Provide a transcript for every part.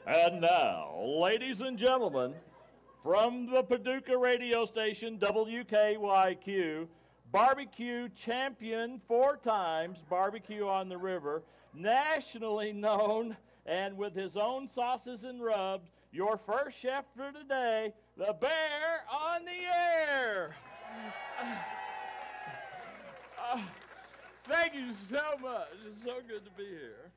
And now, ladies and gentlemen, from the Paducah radio station WKYQ, barbecue champion 4 times, barbecue on the river, nationally known and with his own sauces and rubs, your first chef for today, the Bear on the Air. Thank you so much. It's so good to be here.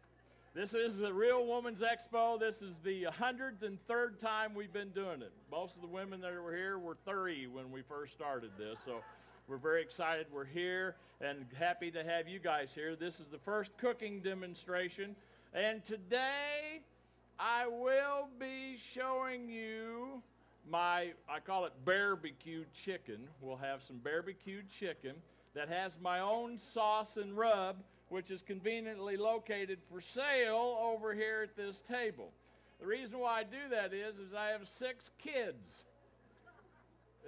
This is the Real Women's Expo. This is the 103rd time we've been doing it. Most of the women that were here were 30 when we first started this, so we're very excited we're here and happy to have you guys here. This is the first cooking demonstration, and today I will be showing you I call it barbecued chicken. We'll have some barbecued chicken that has my own sauce and rub, which is conveniently located for sale over here at this table. The reason why I do that is I have 6 kids.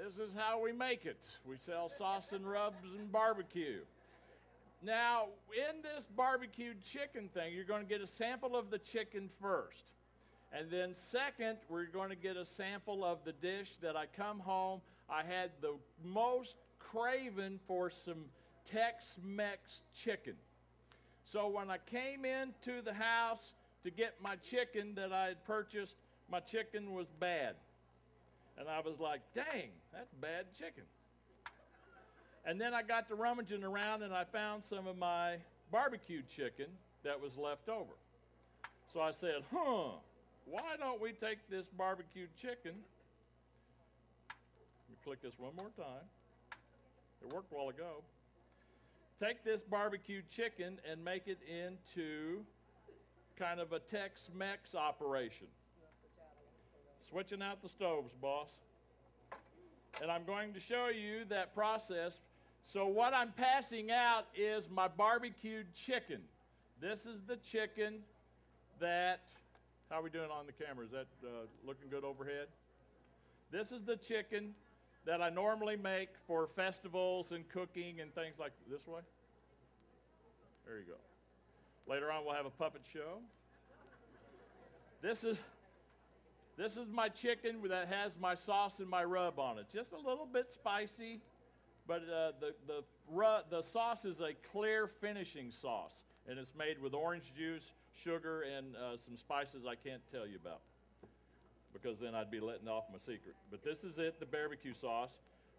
This is how we make it. We sell sauce and rubs and barbecue. Now, in this barbecued chicken thing, you're going to get a sample of the chicken first. And then second, we're going to get a sample of the dish that I come home. I had the most craving for some Tex-Mex chicken. So when I came into the house to get my chicken that I had purchased, my chicken was bad. And I was like, dang, that's bad chicken. And then I got to rummaging around and I found some of my barbecued chicken that was left over. So I said, why don't we take this barbecued chicken, let me click this one more time. It worked a while ago. Take this barbecued chicken and make it into kind of a Tex-Mex operation. Switching out the stoves, boss. And I'm going to show you that process. So what I'm passing out is my barbecued chicken. This is the chicken that, how are we doing on the camera? Is that looking good overhead? This is the chicken that I normally make for festivals and cooking and things like this way. There you go. Later on we'll have a puppet show. This is my chicken that has my sauce and my rub on it. Just a little bit spicy, but the sauce is a clear finishing sauce, and it's made with orange juice, sugar, and some spices I can't tell you about, because then I'd be letting off my secret. But this is it, the barbecue sauce.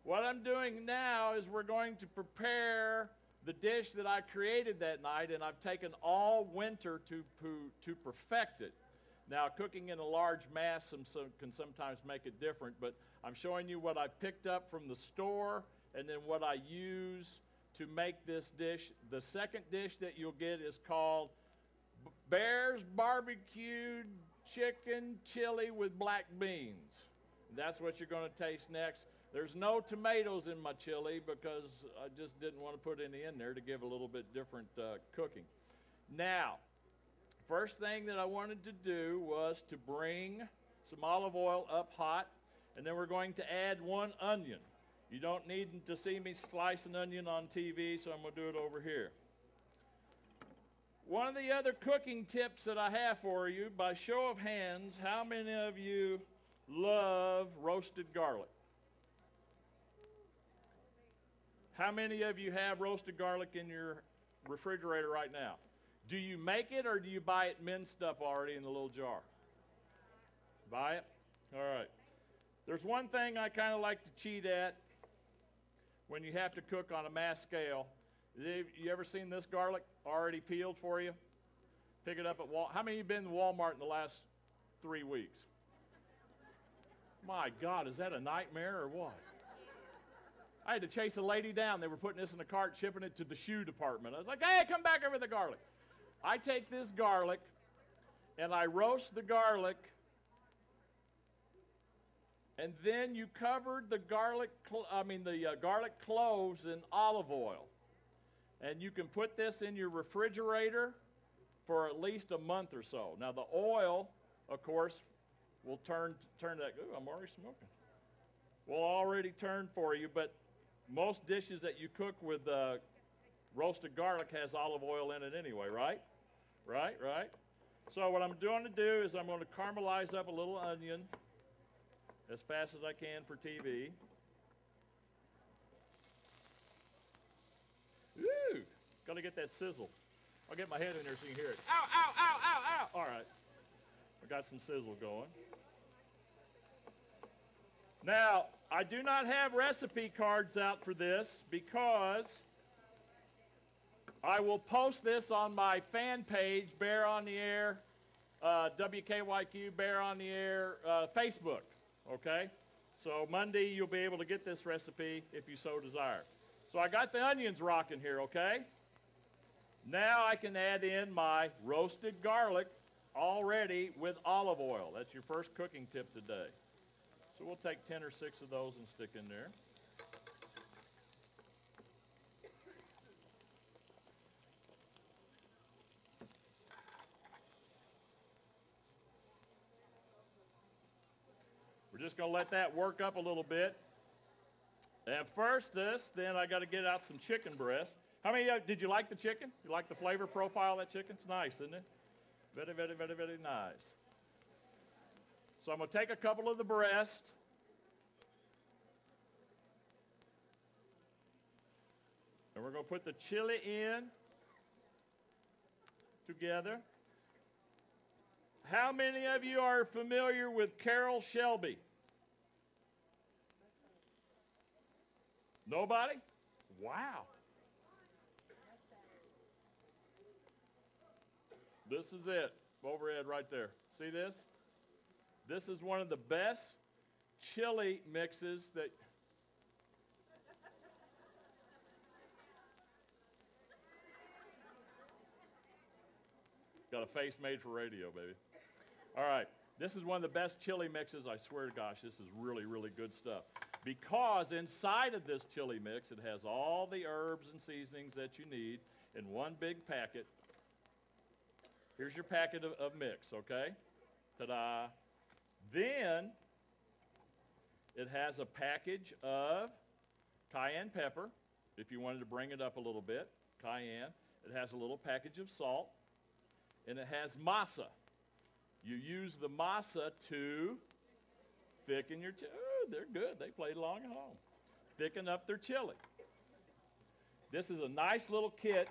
What I'm doing now is we're going to prepare the dish that I created that night, and I've taken all winter to perfect it. Now, cooking in a large mass can sometimes make it different, but I'm showing you what I picked up from the store and then what I use to make this dish. The second dish that you'll get is called Bear's Barbecued Chicken Chili with Black Beans. That's what you're going to taste next. There's no tomatoes in my chili because I just didn't want to put any in there to give a little bit different cooking. Now, first thing that I wanted to do was to bring some olive oil up hot, and then we're going to add 1 onion. You don't need to see me slice an onion on TV, so I'm going to do it over here. One of the other cooking tips that I have for you, by show of hands, how many of you love roasted garlic? How many of you have roasted garlic in your refrigerator right now? Do you make it or do you buy it minced up already in the little jar? Buy it? All right. There's one thing I kind of like to cheat at when you have to cook on a mass scale. You ever seen this garlic already peeled for you? Pick it up at Walmart. How many of you have been to Walmart in the last 3 weeks? My God, is that a nightmare or what? I had to chase a lady down. They were putting this in a cart, shipping it to the shoe department. I was like, hey, come back over with the garlic. I take this garlic and I roast the garlic, and then you covered the garlic cloves in olive oil. And you can put this in your refrigerator for at least a month or so. Now the oil, of course, will turn that. Ooh, I'm already smoking. Will already turn for you, but most dishes that you cook with roasted garlic has olive oil in it anyway, right? Right. So what I'm going to do is I'm going to caramelize up a little onion as fast as I can for TV. Ooh, got to get that sizzle. I'll get my head in there so you can hear it. Ow, ow, ow, ow, ow. All right, I got some sizzle going. Now, I do not have recipe cards out for this because I will post this on my fan page, Bear on the Air, WKYQ, Bear on the Air, Facebook, okay? So Monday you'll be able to get this recipe if you so desire. So I got the onions rocking here, okay? Now I can add in my roasted garlic already with olive oil. That's your first cooking tip today. So we'll take 10 or 6 of those and stick in there. We're just going to let that work up a little bit. And first then I got to get out some chicken breast. How many did you like the chicken? You like the flavor profile of that chicken? It's nice, isn't it? Very, very, very, very nice. So I'm going to take a couple of the breast. And we're going to put the chili in together. How many of you are familiar with Carroll Shelby? Nobody? Wow. This is it. Overhead right there. See this? This is one of the best chili mixes that... Got a face made for radio, baby. All right. This is one of the best chili mixes. I swear to gosh, this is really, really good stuff. Because inside of this chili mix, it has all the herbs and seasonings that you need in one big packet. Here's your packet of mix, okay? Ta-da. Then it has a package of cayenne pepper, if you wanted to bring it up a little bit, cayenne. It has a little package of salt, and it has masa. You use the masa to thicken your chili. Oh, they're good. They played along at home. Thicken up their chili. This is a nice little kit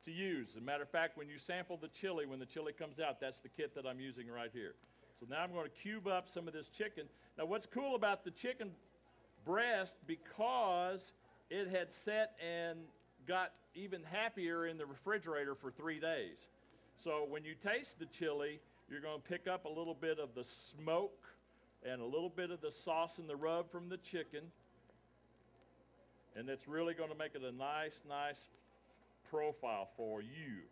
to use. As a matter of fact, when you sample the chili, when the chili comes out, that's the kit that I'm using right here. So now I'm going to cube up some of this chicken. Now what's cool about the chicken breast, because it had set and got even happier in the refrigerator for 3 days. So when you taste the chili, you're going to pick up a little bit of the smoke and a little bit of the sauce and the rub from the chicken. And it's really going to make it a nice, nice profile for you.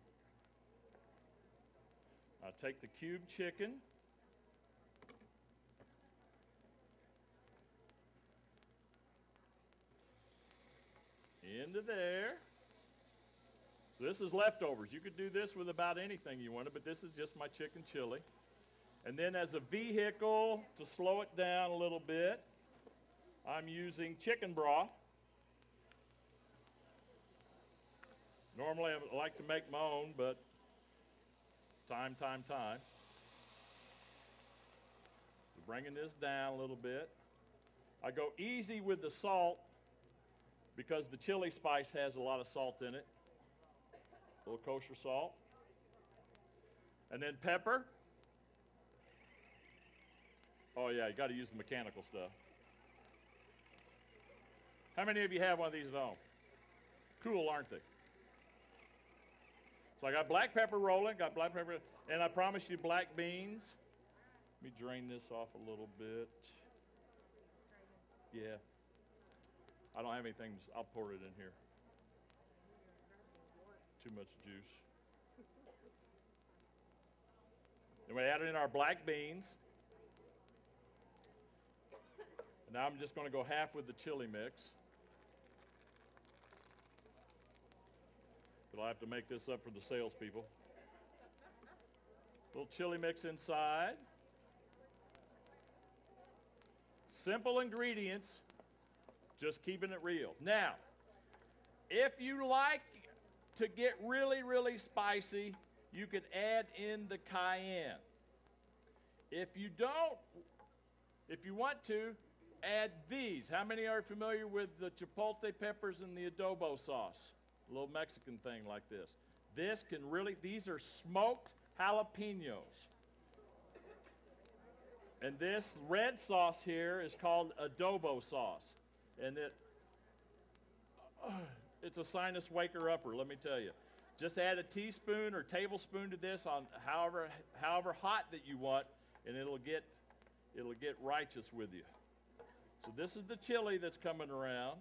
I'll take the cubed chicken. Into there. So this is leftovers. You could do this with about anything you wanted, but this is just my chicken chili. And then as a vehicle to slow it down a little bit, I'm using chicken broth. Normally I like to make my own, but time. So bringing this down a little bit. I go easy with the salt because the chili spice has a lot of salt in it. A little kosher salt. And then pepper. Oh yeah, you got to use the mechanical stuff. How many of you have one of these at home? Cool, aren't they? So I got black pepper rolling, got black pepper, and I promised you black beans. Let me drain this off a little bit. Yeah. I don't have anything, I'll pour it in here. Too much juice. And we added in our black beans. And now I'm just going to go half with the chili mix. But I'll have to make this up for the salespeople. Little chili mix inside. Simple ingredients, just keeping it real. Now, if you like to get really, really spicy, you could add in the cayenne. If you don't, if you want to, add these. How many are familiar with the chipotle peppers and the adobo sauce? A little Mexican thing like this. This can really, these are smoked jalapenos. And this red sauce here is called adobo sauce. And it's a sinus waker-upper, let me tell you. Just add a teaspoon or tablespoon to this on however hot that you want, and it'll get righteous with you. So this is the chili that's coming around.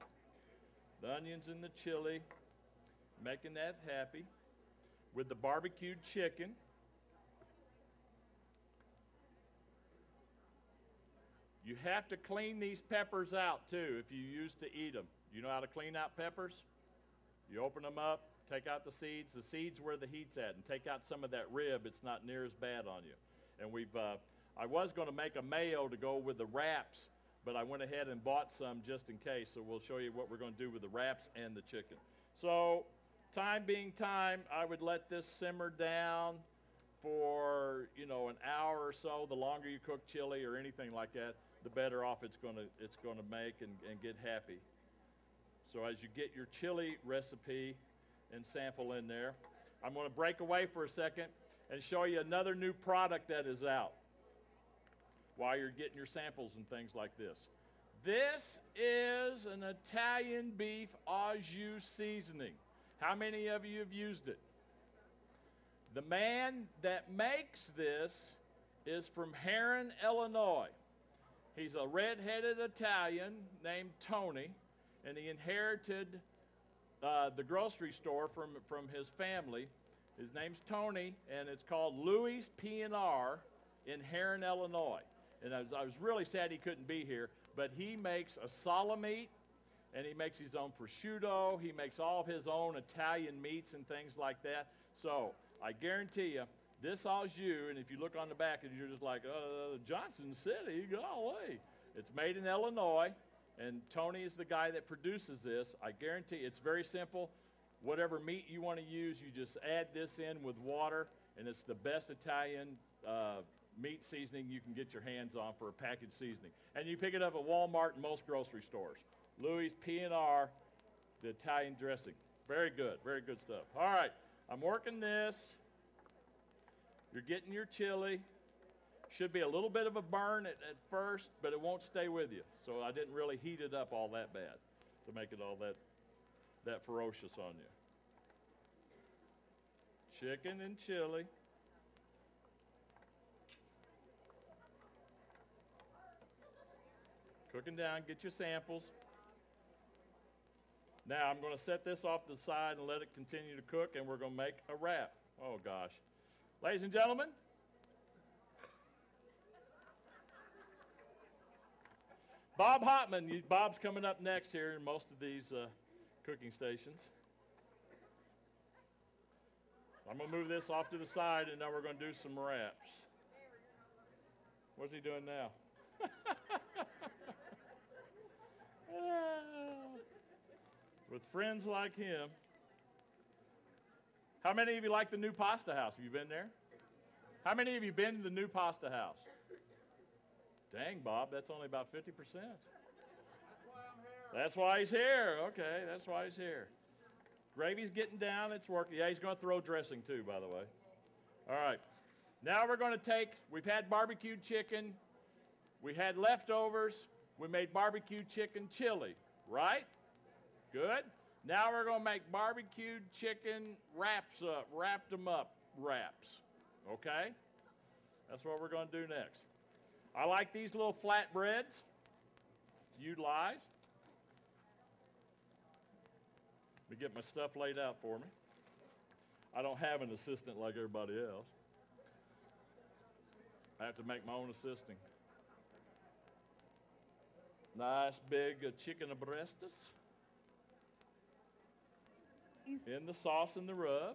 The onions and the chili, making that happy. With the barbecued chicken. You have to clean these peppers out too if you used to eat them. You know how to clean out peppers? You open them up, take out the seeds. The seeds where the heat's at, and take out some of that rib. It's not near as bad on you. And I was going to make a mayo to go with the wraps, but I went ahead and bought some just in case. So we'll show you what we're going to do with the wraps and the chicken. So time being time, I would let this simmer down for, you know, an hour or so. The longer you cook chili or anything like that, the better off it's going to make and get happy. So as you get your chili recipe and sample in there, I'm going to break away for a second and show you another new product that is out while you're getting your samples and things like this. This is an Italian beef au jus seasoning. How many of you have used it? The man that makes this is from Herrin, Illinois. He's a red-headed Italian named Tony, and he inherited the grocery store from his family. His name's Tony, and it's called Louis P&R in Herrin, Illinois. And I was really sad he couldn't be here, but he makes a salamite, and he makes his own prosciutto. He makes all of his own Italian meats and things like that. So I guarantee you, this au jus, and if you look on the back, and you're just like, Johnson City, golly. It's made in Illinois, and Tony is the guy that produces this. I guarantee it's very simple. Whatever meat you want to use, you just add this in with water, and it's the best Italian meat seasoning you can get your hands on for a packaged seasoning. And you pick it up at Walmart and most grocery stores. Louis P&R, the Italian dressing. Very good stuff. All right, I'm working this. You're getting your chili. Should be a little bit of a burn at first, but it won't stay with you. So I didn't really heat it up all that bad to make it all that ferocious on you. Chicken and chili. Cooking down, get your samples. Now I'm going to set this off to the side and let it continue to cook, and we're going to make a wrap. Oh gosh. Ladies and gentlemen, Bob Hotman. Bob's coming up next here in most of these cooking stations. I'm going to move this off to the side, and now we're going to do some wraps. What's he doing now? With friends like him. How many of you like the new pasta house? Have you been there? How many of you been to the new pasta house? Dang, Bob, that's only about 50%. That's why he's here. Okay, that's why he's here. Gravy's getting down. It's working. Yeah, he's going to throw dressing too, by the way. All right. Now we're going to take, we've had barbecued chicken. We had leftovers. We made barbecued chicken chili, right? Good. Now we're going to make barbecued chicken wrapped them up wraps, okay? That's what we're going to do next. I like these little flatbreads to utilize. Let me get my stuff laid out for me. I don't have an assistant like everybody else. I have to make my own assisting. Nice big chicken abreastas in the sauce and the rub.